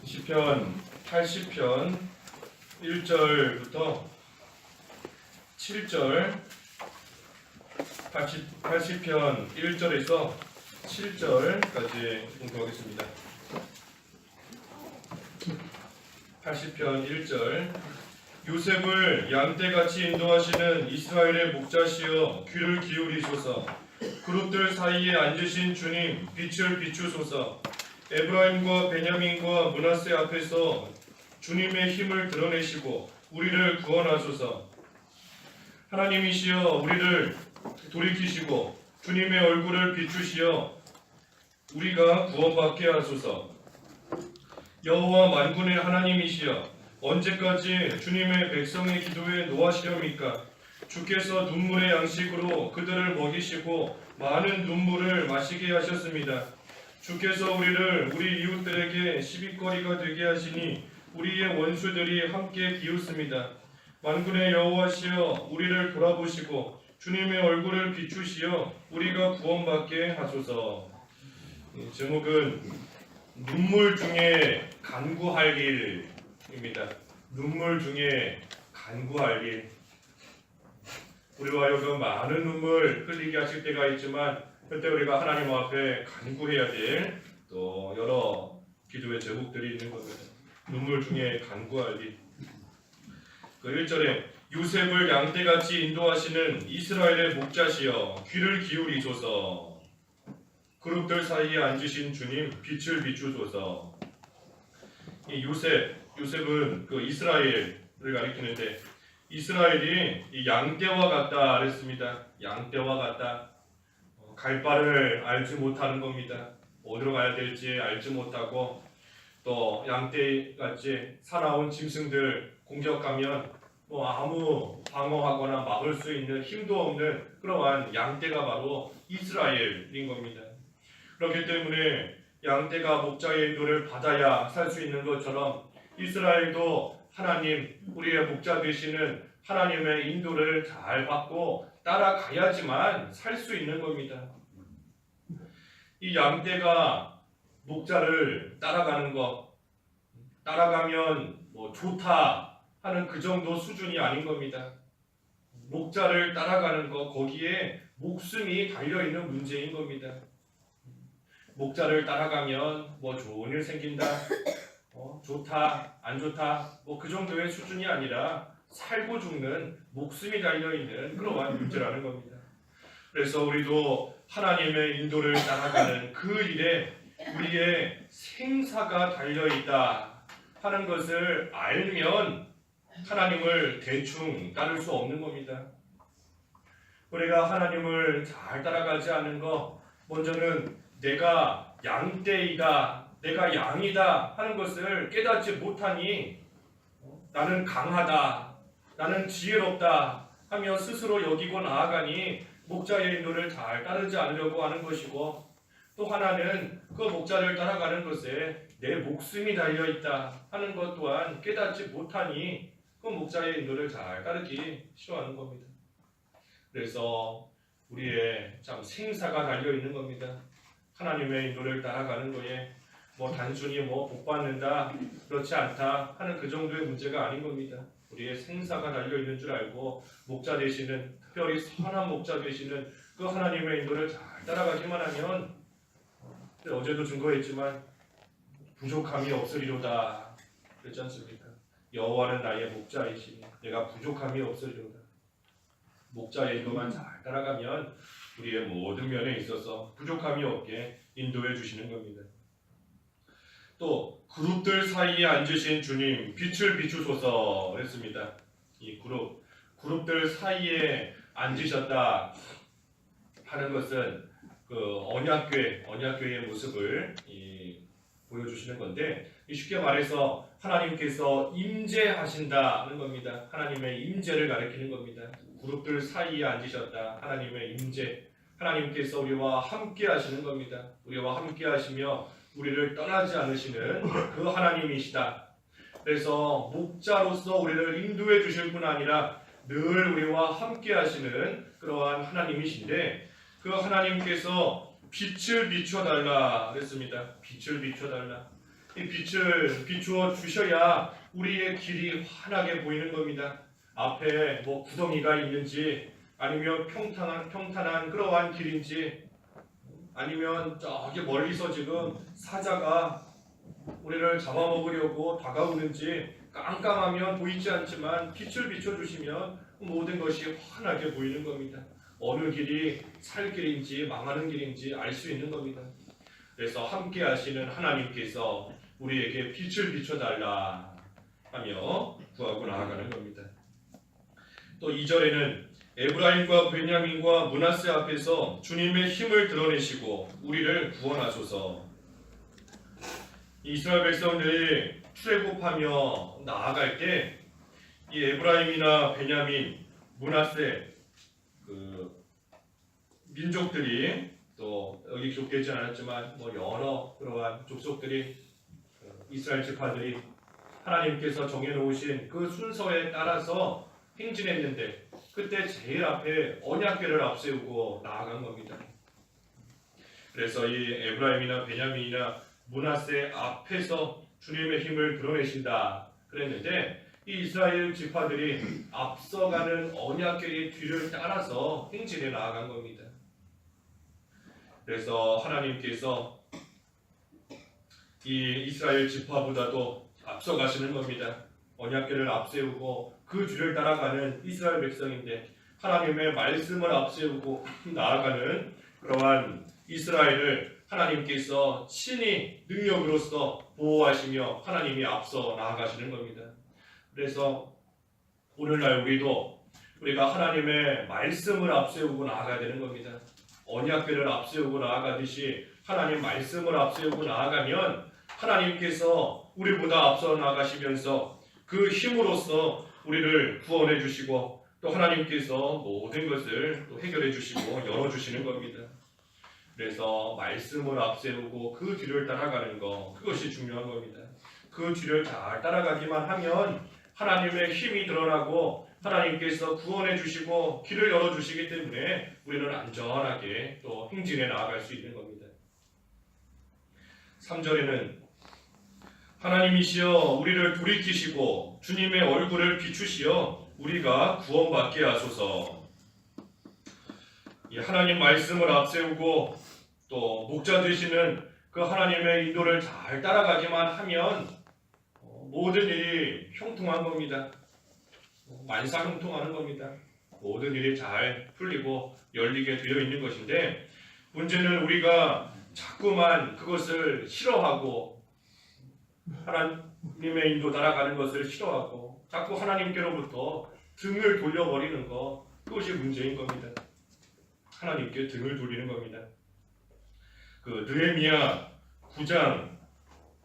시편 80편 1절부터 7절 80편 1절에서 7절까지 공부하겠습니다. 80편 1절 요셉을 양떼같이 인도하시는 이스라엘의 목자시여 귀를 기울이소서. 그룹들 사이에 앉으신 주님 빛을 비추소서. 에브라임과 베냐민과 므낫세 앞에서 주님의 힘을 드러내시고 우리를 구원하소서. 하나님이시여 우리를 돌이키시고 주님의 얼굴을 비추시어 우리가 구원받게 하소서. 여호와 만군의 하나님이시여 언제까지 주님의 백성의 기도에 노하시렵니까? 주께서 눈물의 양식으로 그들을 먹이시고 많은 눈물을 마시게 하셨습니다. 주께서 우리를 우리 이웃들에게 시비거리가 되게 하시니 우리의 원수들이 함께 비웃습니다. 만군의 여호와시여 우리를 돌아보시고 주님의 얼굴을 비추시어 우리가 구원받게 하소서. 제목은 눈물 중에 간구할 일입니다. 눈물 중에 간구할 일. 우리와 하여금 많은 눈물 흘리게 하실 때가 있지만 그때 우리가 하나님 앞에 간구해야 될 또 여러 기도의 제목들이 있는 겁니다. 눈물 중에 간구할 일. 그 1절에 요셉을 양떼같이 인도하시는 이스라엘의 목자시여 귀를 기울이소서. 그룹들 사이에 앉으신 주님 빛을 비추소서. 이 요셉은 그 이스라엘을 가리키는데 이스라엘이 이 양떼와 같다 그랬습니다. 양떼와 같다. 갈 바를 알지 못하는 겁니다. 어디로 가야 될지 알지 못하고 또 양떼같이 살아온 짐승들 공격하면 아무 방어하거나 막을 수 있는 힘도 없는 그러한 양떼가 바로 이스라엘인 겁니다. 그렇기 때문에 양떼가 목자의 인도를 받아야 살 수 있는 것처럼 이스라엘도 하나님 우리의 목자 되시는 하나님의 인도를 잘 받고 따라가야지만 살 수 있는 겁니다. 이 양떼가 목자를 따라가는 것, 따라가면 좋다 하는 그 정도 수준이 아닌 겁니다. 목자를 따라가는 것, 거기에 목숨이 달려있는 문제인 겁니다. 목자를 따라가면 좋은 일 생긴다, 좋다, 안 좋다, 그 정도의 수준이 아니라 살고 죽는 목숨이 달려있는 그러한 문제라는 겁니다. 그래서 우리도 하나님의 인도를 따라가는 그 일에 우리의 생사가 달려있다 하는 것을 알면 하나님을 대충 따를 수 없는 겁니다. 우리가 하나님을 잘 따라가지 않는 것, 먼저는 내가 양떼이다, 내가 양이다 하는 것을 깨닫지 못하니 나는 강하다, 나는 지혜롭다 하며 스스로 여기고 나아가니 목자의 인도를 잘 따르지 않으려고 하는 것이고, 또 하나는 그 목자를 따라가는 것에 내 목숨이 달려있다 하는 것 또한 깨닫지 못하니 그 목자의 인도를 잘 따르기 싫어하는 겁니다. 그래서 우리의 참 생사가 달려있는 겁니다. 하나님의 인도를 따라가는 거에 단순히 복받는다, 그렇지 않다 하는 그 정도의 문제가 아닌 겁니다. 우리의 생사가 달려있는 줄 알고 목자 되시는, 특별히 선한 목자 되시는 그 하나님의 인도를 잘 따라가기만 하면, 어제도 증거했지만 부족함이 없으리로다 그랬지 않습니까? 여호와는 나의 목자이시니 내가 부족함이 없으리로다. 목자의 인도만 잘 따라가면 우리의 모든 면에 있어서 부족함이 없게 인도해 주시는 겁니다. 또 그룹들 사이에 앉으신 주님 빛을 비추소서 그랬습니다. 이 그룹들 사이에 앉으셨다 하는 것은 그 언약궤의 모습을 보여주시는 건데, 쉽게 말해서 하나님께서 임재하신다는 겁니다. 하나님의 임재를 가리키는 겁니다. 그룹들 사이에 앉으셨다, 하나님의 임재, 하나님께서 우리와 함께 하시는 겁니다. 우리와 함께 하시며 우리를 떠나지 않으시는 그 하나님이시다. 그래서 목자로서 우리를 인도해 주실 뿐 아니라 늘 우리와 함께 하시는 그러한 하나님이신데, 그 하나님께서 빛을 비춰달라 그랬습니다. 빛을 비춰달라. 이 빛을 비추어 주셔야 우리의 길이 환하게 보이는 겁니다. 앞에 뭐 구덩이가 있는지 아니면 평탄한 그러한 길인지 아니면 저기 멀리서 지금 사자가 우리를 잡아먹으려고 다가오는지 깜깜하면 보이지 않지만 빛을 비춰주시면 모든 것이 환하게 보이는 겁니다. 어느 길이 살 길인지 망하는 길인지 알 수 있는 겁니다. 그래서 함께 하시는 하나님께서 우리에게 빛을 비춰달라 하며 구하고 나아가는 겁니다. 또 2절에는 에브라임과 베냐민과 므낫세 앞에서 주님의 힘을 드러내시고 우리를 구원하소서. 이스라엘 백성들이 출애굽하며 나아갈 때 이 에브라임이나 베냐민, 므낫세 민족들이 또 여기 기록되지 않았지만 뭐 여러 그러한 족속들이 이스라엘 지파들이 하나님께서 정해놓으신 그 순서에 따라서 행진했는데 그때 제일 앞에 언약궤를 앞세우고 나아간 겁니다. 그래서 이 에브라임이나 베냐민이나 므낫세 앞에서 주님의 힘을 드러내신다 그랬는데 이 이스라엘 지파들이 앞서가는 언약궤의 뒤를 따라서 행진해 나아간 겁니다. 그래서 하나님께서 이 이스라엘 지파보다도 앞서가시는 겁니다. 언약궤를 앞세우고 그 뒤를 따라가는 이스라엘 백성인데 하나님의 말씀을 앞세우고 나아가는 그러한 이스라엘을 하나님께서 친히 능력으로서 보호하시며 하나님이 앞서 나아가시는 겁니다. 그래서 오늘날 우리가 하나님의 말씀을 앞세우고 나아가야 되는 겁니다. 언약궤를 앞세우고 나아가듯이 하나님 말씀을 앞세우고 나아가면 하나님께서 우리보다 앞서 나가시면서 그 힘으로써 우리를 구원해 주시고 또 하나님께서 모든 것을 또 해결해 주시고 열어주시는 겁니다. 그래서 말씀을 앞세우고 그 뒤를 따라가는 거 그것이 중요한 겁니다. 그 뒤를 잘 따라가기만 하면 하나님의 힘이 드러나고 하나님께서 구원해 주시고 길을 열어주시기 때문에 우리는 안전하게 또 행진해 나아갈 수 있는 겁니다. 3절에는 하나님이시여 우리를 돌이키시고 주님의 얼굴을 비추시어 우리가 구원받게 하소서. 이 하나님 말씀을 앞세우고 또 목자 되시는 그 하나님의 인도를 잘 따라가기만 하면 모든 일이 형통한 겁니다. 만사형통하는 겁니다. 모든 일이 잘 풀리고 열리게 되어 있는 것인데 문제는 우리가 자꾸만 그것을 싫어하고 하나님의 인도 따라가는 것을 싫어하고 자꾸 하나님께로부터 등을 돌려버리는 것 그것이 문제인 겁니다. 하나님께 등을 돌리는 겁니다. 그 느헤미야 9장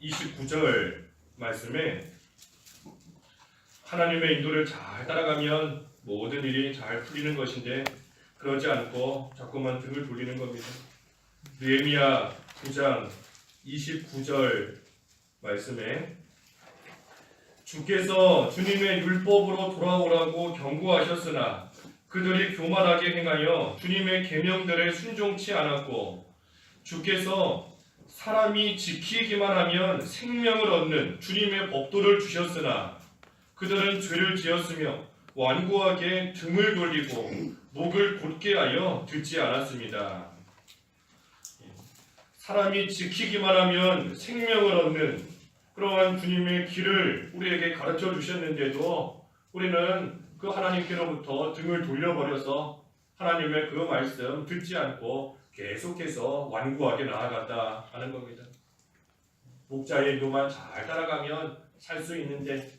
29절 말씀에 하나님의 인도를 잘 따라가면 모든 일이 잘 풀리는 것인데 그러지 않고 자꾸만 등을 돌리는 겁니다. 느헤미야 9장 29절 말씀에 주께서 주님의 율법으로 돌아오라고 경고하셨으나 그들이 교만하게 행하여 주님의 계명들에 순종치 않았고 주께서 사람이 지키기만 하면 생명을 얻는 주님의 법도를 주셨으나 그들은 죄를 지었으며 완고하게 등을 돌리고 목을 곧게 하여 듣지 않았습니다. 사람이 지키기만 하면 생명을 얻는 그러한 주님의 길을 우리에게 가르쳐 주셨는데도 우리는 그 하나님께로부터 등을 돌려버려서 하나님의 그 말씀 듣지 않고 계속해서 완고하게 나아갔다 하는 겁니다. 목자의 인도만 잘 따라가면 살 수 있는데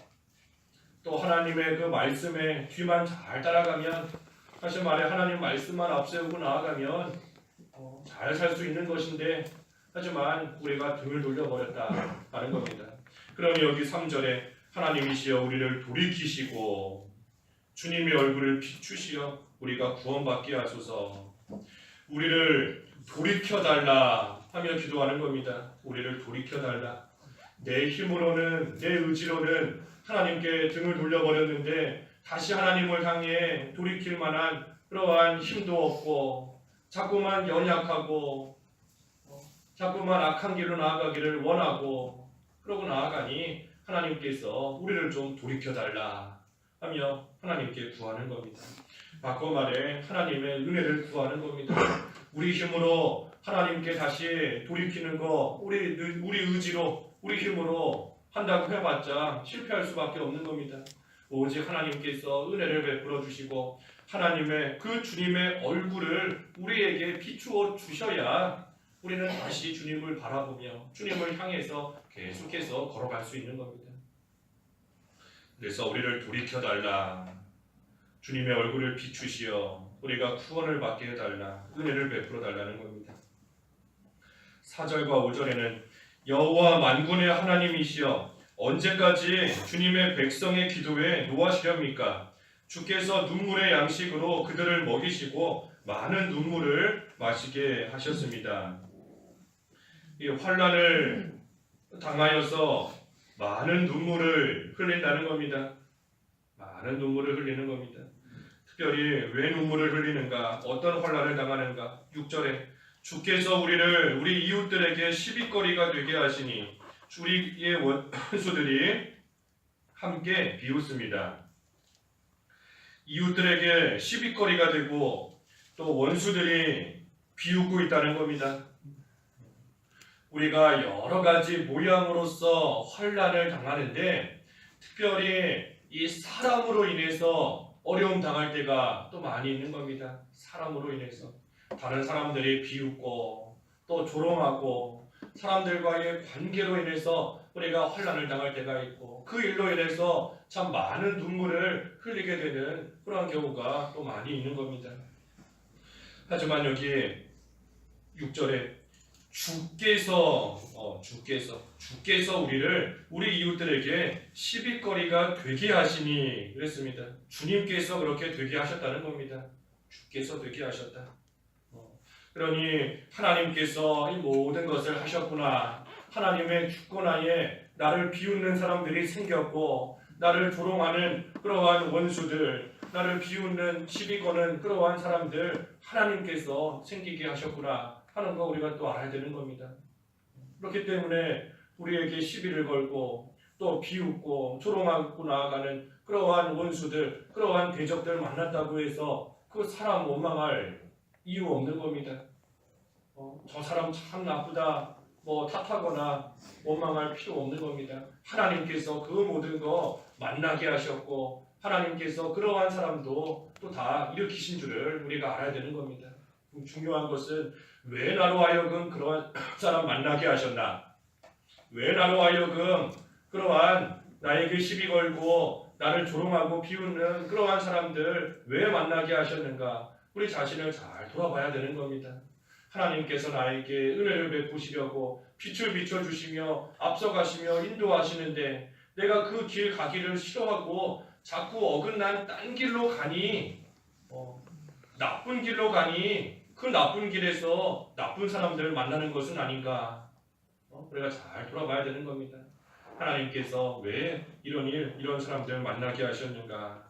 또 하나님의 그 말씀에 뒤만 잘 따라가면 다시 말해 하나님 말씀만 앞세우고 나아가면 잘 살 수 있는 것인데 하지만 우리가 등을 돌려버렸다 하는 겁니다. 그러면 여기 3절에 하나님이시여 우리를 돌이키시고 주님의 얼굴을 비추시어 우리가 구원받게 하소서. 우리를 돌이켜달라 하며 기도하는 겁니다. 우리를 돌이켜달라. 내 힘으로는 내 의지로는 하나님께 등을 돌려버렸는데 다시 하나님을 향해 돌이킬 만한 그러한 힘도 없고 자꾸만 연약하고 자꾸만 악한 길로 나아가기를 원하고 그러고 나아가니 하나님께서 우리를 좀 돌이켜달라 하며 하나님께 구하는 겁니다. 바꿔 말해 하나님의 은혜를 구하는 겁니다. 우리 힘으로 하나님께 다시 돌이키는 거 우리 의지로 우리 힘으로 한다고 해봤자 실패할 수밖에 없는 겁니다. 오직 하나님께서 은혜를 베풀어 주시고 하나님의 그 주님의 얼굴을 우리에게 비추어 주셔야 우리는 다시 주님을 바라보며 주님을 향해서 계속해서 걸어갈 수 있는 겁니다. 그래서 우리를 돌이켜달라, 주님의 얼굴을 비추시어 우리가 구원을 받게 해달라, 은혜를 베풀어 달라는 겁니다. 4절과 5절에는 여호와 만군의 하나님이시여 언제까지 주님의 백성의 기도에 노하시렵니까? 주께서 눈물의 양식으로 그들을 먹이시고 많은 눈물을 마시게 하셨습니다. 이 환난을 당하여서 많은 눈물을 흘린다는 겁니다. 많은 눈물을 흘리는 겁니다. 특별히 왜 눈물을 흘리는가? 어떤 환난을 당하는가? 6절에 주께서 우리를 우리 이웃들에게 시비거리가 되게 하시니 우리의 원수들이 함께 비웃습니다. 이웃들에게 시비거리가 되고 또 원수들이 비웃고 있다는 겁니다. 우리가 여러 가지 모양으로서 환난을 당하는데 특별히 이 사람으로 인해서 어려움 당할 때가 또 많이 있는 겁니다. 사람으로 인해서 다른 사람들이 비웃고 또 조롱하고 사람들과의 관계로 인해서 우리가 환난을 당할 때가 있고 그 일로 인해서 참 많은 눈물을 흘리게 되는 그런 경우가 또 많이 있는 겁니다. 하지만 여기 6절에 주께서 우리를 우리 이웃들에게 시비거리가 되게 하시니 그랬습니다. 주님께서 그렇게 되게 하셨다는 겁니다. 주께서 되게 하셨다. 그러니 하나님께서 이 모든 것을 하셨구나. 하나님의 주권하에 나를 비웃는 사람들이 생겼고 나를 조롱하는 그러한 원수들, 나를 비웃는 시비 거는 그러한 사람들 하나님께서 생기게 하셨구나 하는 거 우리가 또 알아야 되는 겁니다. 그렇기 때문에 우리에게 시비를 걸고 또 비웃고 조롱하고 나아가는 그러한 원수들, 그러한 대적들 만났다고 해서 그 사람 원망할 이유 없는 겁니다. 저 사람 참 나쁘다 탓하거나 원망할 필요 없는 겁니다. 하나님께서 그 모든 거 만나게 하셨고 하나님께서 그러한 사람도 또 다 일으키신 줄을 우리가 알아야 되는 겁니다. 중요한 것은 왜 나로 하여금 그러한 사람 만나게 하셨나? 왜 나로 하여금 그러한 나에게 시비 걸고 나를 조롱하고 비웃는 그러한 사람들 왜 만나게 하셨는가? 우리 자신을 잘 돌아봐야 되는 겁니다. 하나님께서 나에게 은혜를 베푸시려고 빛을 비춰주시며 앞서가시며 인도하시는데 내가 그 길 가기를 싫어하고 자꾸 어긋난 딴 길로 가니 나쁜 길로 가니 그 나쁜 길에서 나쁜 사람들을 만나는 것은 아닌가? 우리가 잘 돌아봐야 되는 겁니다. 하나님께서 왜 이런 사람들을 만나게 하셨는가?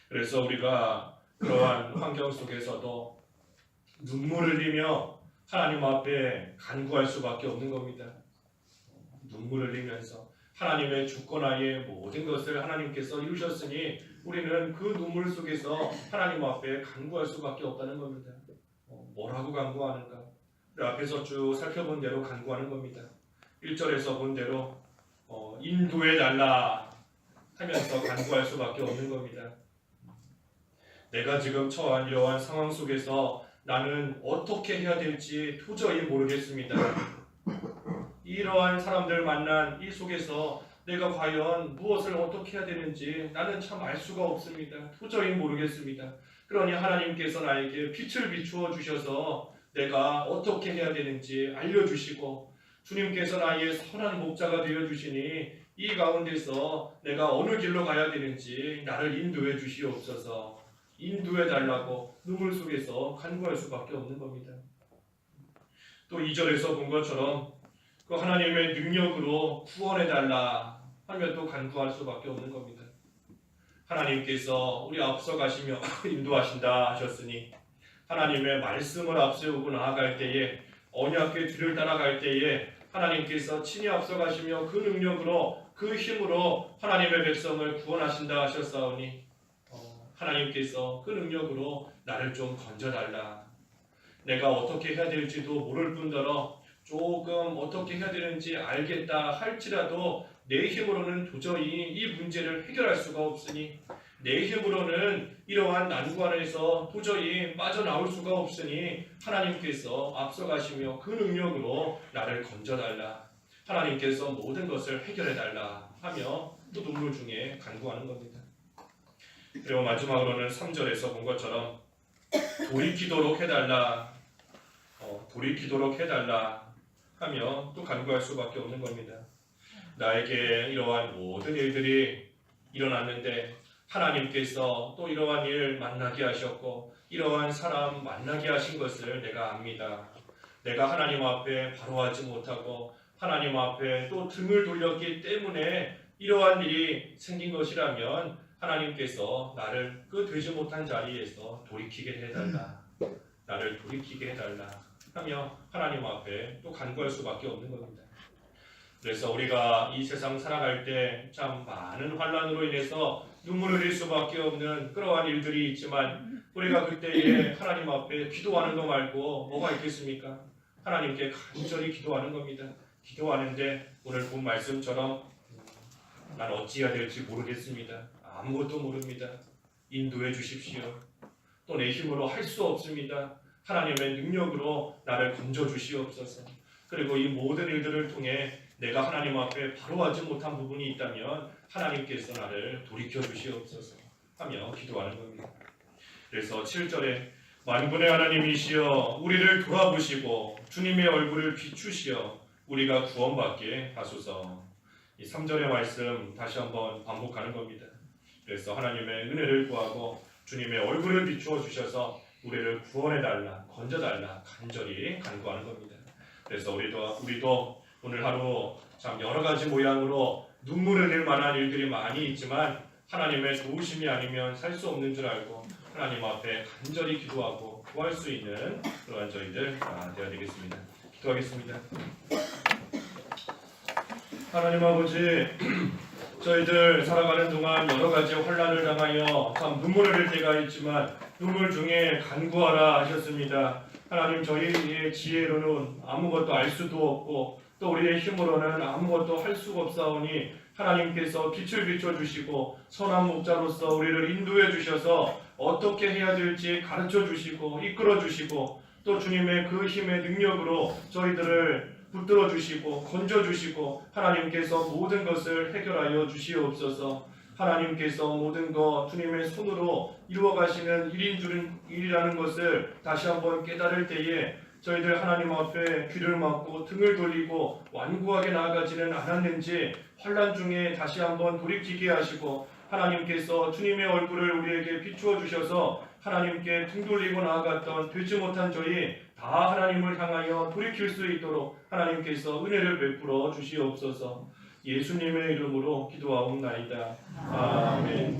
그래서 우리가 그러한 환경 속에서도 눈물을 흘리며 하나님 앞에 간구할 수밖에 없는 겁니다. 눈물을 흘리면서 하나님의 주권하에 모든 것을 하나님께서 이루셨으니 우리는 그 눈물 속에서 하나님 앞에 간구할 수밖에 없다는 겁니다. 뭐라고 간구하는가? 앞에서 쭉 살펴본 대로 간구하는 겁니다. 1절에서 본 대로 인도해달라 하면서 간구할 수밖에 없는 겁니다. 내가 지금 처한 이러한 상황 속에서 나는 어떻게 해야 될지 도저히 모르겠습니다. 이러한 사람들 만난 이 속에서 내가 과연 무엇을 어떻게 해야 되는지 나는 참 알 수가 없습니다. 도저히 모르겠습니다. 그러니 하나님께서 나에게 빛을 비추어 주셔서 내가 어떻게 해야 되는지 알려주시고 주님께서 나의 선한 목자가 되어주시니 이 가운데서 내가 어느 길로 가야 되는지 나를 인도해 주시옵소서. 인도해 달라고 눈물 속에서 간구할 수밖에 없는 겁니다. 또 2절에서 본 것처럼 그 하나님의 능력으로 구원해 달라 하며 또 간구할 수밖에 없는 겁니다. 하나님께서 우리 앞서 가시며 인도하신다 하셨으니 하나님의 말씀을 앞세우고 나아갈 때에 언약의 뒤를 따라갈 때에 하나님께서 친히 앞서가시며 그 능력으로 그 힘으로 하나님의 백성을 구원하신다 하셨사오니 하나님께서 그 능력으로 나를 좀 건져달라. 내가 어떻게 해야 될지도 모를 뿐더러 조금 어떻게 해야 되는지 알겠다 할지라도 내 힘으로는 도저히 이 문제를 해결할 수가 없으니, 내 힘으로는 이러한 난관에서 도저히 빠져나올 수가 없으니 하나님께서 앞서가시며 그 능력으로 나를 건져달라. 하나님께서 모든 것을 해결해달라 하며 또 눈물 중에 간구하는 겁니다. 그리고 마지막으로는 3절에서 본 것처럼 돌이키도록 해달라, 돌이키도록 해달라 하며 또 간구할 수밖에 없는 겁니다. 나에게 이러한 모든 일들이 일어났는데 하나님께서 또 이러한 일 만나게 하셨고 이러한 사람 만나게 하신 것을 내가 압니다. 내가 하나님 앞에 바로 하지 못하고 하나님 앞에 또 등을 돌렸기 때문에 이러한 일이 생긴 것이라면 하나님께서 나를 그 되지 못한 자리에서 돌이키게 해달라, 나를 돌이키게 해달라 하며 하나님 앞에 또 간구할 수밖에 없는 겁니다. 그래서 우리가 이 세상 살아갈 때 참 많은 환난으로 인해서 눈물을 흘릴 수밖에 없는 그러한 일들이 있지만 우리가 그때에 하나님 앞에 기도하는 거 말고 뭐가 있겠습니까? 하나님께 간절히 기도하는 겁니다. 기도하는데 오늘 본 말씀처럼 난 어찌해야 될지 모르겠습니다. 아무것도 모릅니다. 인도해 주십시오. 또 내 힘으로 할 수 없습니다. 하나님의 능력으로 나를 건져 주시옵소서. 그리고 이 모든 일들을 통해 내가 하나님 앞에 바로 하지 못한 부분이 있다면 하나님께서 나를 돌이켜 주시옵소서 하며 기도하는 겁니다. 그래서 7절에 만군의 하나님이시여 우리를 돌아보시고 주님의 얼굴을 비추시어 우리가 구원받게 하소서. 이 3절의 말씀 다시 한번 반복하는 겁니다. 그래서 하나님의 은혜를 구하고 주님의 얼굴을 비추어 주셔서 우리를 구원해달라, 건져달라 간절히 간구하는 겁니다. 그래서 우리도 오늘 하루 참 여러 가지 모양으로 눈물을 흘릴 만한 일들이 많이 있지만 하나님의 도우심이 아니면 살 수 없는 줄 알고 하나님 앞에 간절히 기도하고 구할 수 있는 그러한 저희들 되어야 되겠습니다. 기도하겠습니다. 하나님 아버지, 저희들 살아가는 동안 여러 가지 환난을 당하여 참 눈물을 흘릴 때가 있지만 눈물 중에 간구하라 하셨습니다. 하나님, 저희의 지혜로는 아무것도 알 수도 없고 또 우리의 힘으로는 아무것도 할 수가 없사오니 하나님께서 빛을 비춰주시고 선한 목자로서 우리를 인도해 주셔서 어떻게 해야 될지 가르쳐 주시고 이끌어 주시고 또 주님의 그 힘의 능력으로 저희들을 붙들어 주시고 건져 주시고 하나님께서 모든 것을 해결하여 주시옵소서. 하나님께서 모든 것 주님의 손으로 이루어 가시는 일이라는 것을 다시 한번 깨달을 때에 저희들 하나님 앞에 귀를 막고 등을 돌리고 완고하게 나아가지는 않았는지 환난 중에 다시 한번 돌이키게 하시고 하나님께서 주님의 얼굴을 우리에게 비추어 주셔서 하나님께 등 돌리고 나아갔던 되지 못한 저희 다 하나님을 향하여 돌이킬 수 있도록 하나님께서 은혜를 베풀어 주시옵소서. 예수님의 이름으로 기도하옵나이다. 아멘.